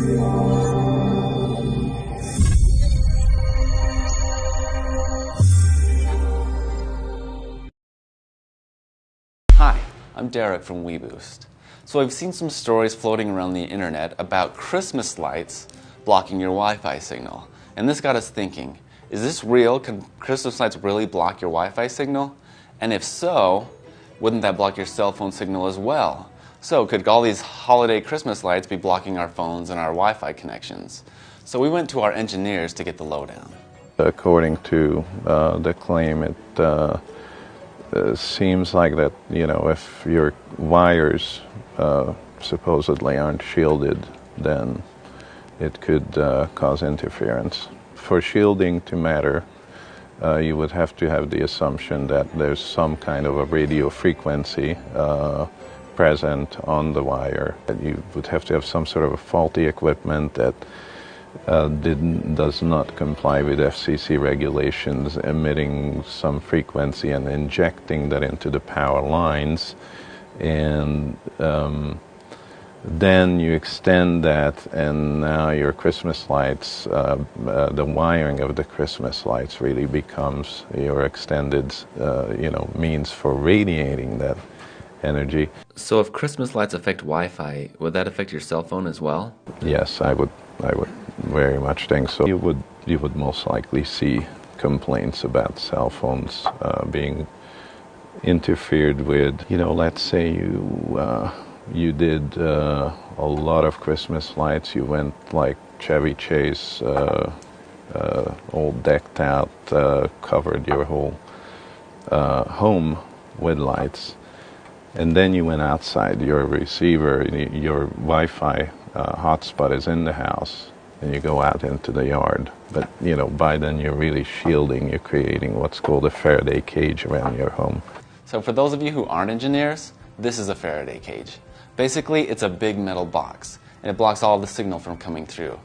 Hi, I'm Derek from WeBoost. So I've seen some stories floating around the internet about Christmas lights blocking your Wi-Fi signal. And this got us thinking, is this real? Can Christmas lights really block your Wi-Fi signal? And if so, wouldn't that block your cell phone signal as well? So could all these holiday Christmas lights be blocking our phones and our Wi-Fi connections? So we went to our engineers to get the lowdown. According to the claim, it seems like that, if your wires supposedly aren't shielded, then it could cause interference. For shielding to matter, you would have to have the assumption that there's some kind of a radio frequency present on the wire. You would have to have some sort of a faulty equipment that does not comply with FCC regulations, emitting some frequency and injecting that into the power lines, and then you extend that, and now your Christmas lights, the wiring of the Christmas lights really becomes your extended, means for radiating that energy. So if Christmas lights affect Wi-Fi, would that affect your cell phone as well? Yes, I would very much think so. You would most likely see complaints about cell phones being interfered with. Let's say you did a lot of Christmas lights. You went like Chevy Chase, all decked out, covered your whole home with lights. And then you went outside, your receiver, your Wi-Fi hotspot is in the house, and you go out into the yard. But, by then you're really shielding, you're creating what's called a Faraday cage around your home. So for those of you who aren't engineers, this is a Faraday cage. Basically, it's a big metal box, and it blocks all the signal from coming through.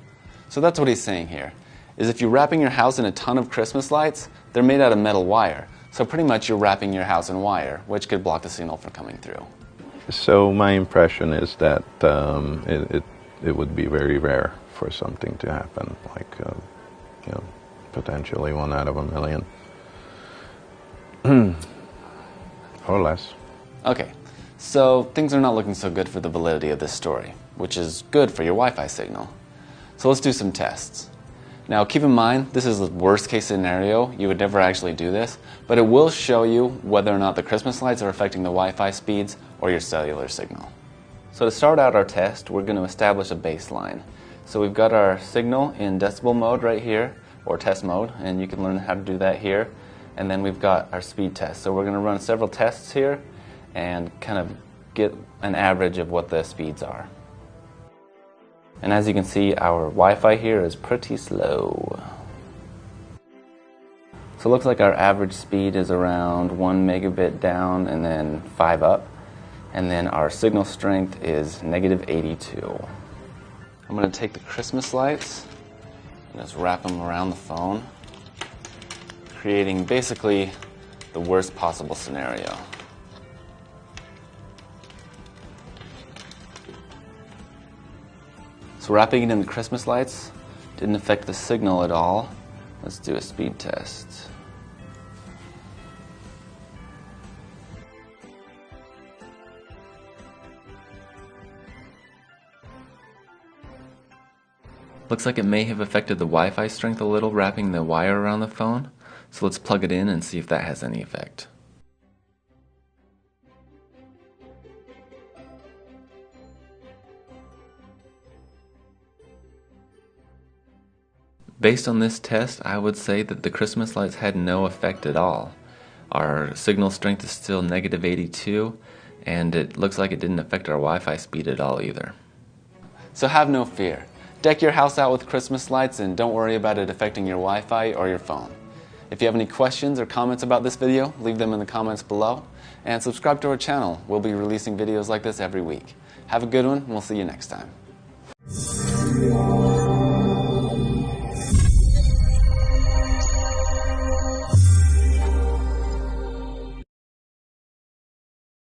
So that's what he's saying here, is if you're wrapping your house in a ton of Christmas lights, they're made out of metal wire. So pretty much you're wrapping your house in wire, which could block the signal from coming through. So my impression is that it would be very rare for something to happen, like potentially 1 out of a million. Or less. Okay, so things are not looking so good for the validity of this story, which is good for your Wi-Fi signal. So let's do some tests. Now keep in mind, this is the worst case scenario. You would never actually do this, but it will show you whether or not the Christmas lights are affecting the Wi-Fi speeds or your cellular signal. So to start out our test, we're going to establish a baseline. So we've got our signal in decibel mode right here, or test mode, and you can learn how to do that here. And then we've got our speed test. So we're going to run several tests here and kind of get an average of what the speeds are. And as you can see, our Wi-Fi here is pretty slow. So it looks like our average speed is around 1 megabit down and then 5 up. And then our signal strength is -82. I'm going to take the Christmas lights and just wrap them around the phone, creating basically the worst possible scenario. So wrapping it in the Christmas lights didn't affect the signal at all. Let's do a speed test. Looks like it may have affected the Wi-Fi strength a little, wrapping the wire around the phone. So let's plug it in and see if that has any effect. Based on this test, I would say that the Christmas lights had no effect at all. Our signal strength is still -82, and it looks like it didn't affect our Wi-Fi speed at all either. So have no fear. Deck your house out with Christmas lights and don't worry about it affecting your Wi-Fi or your phone. If you have any questions or comments about this video, leave them in the comments below, and subscribe to our channel. We'll be releasing videos like this every week. Have a good one, and we'll see you next time.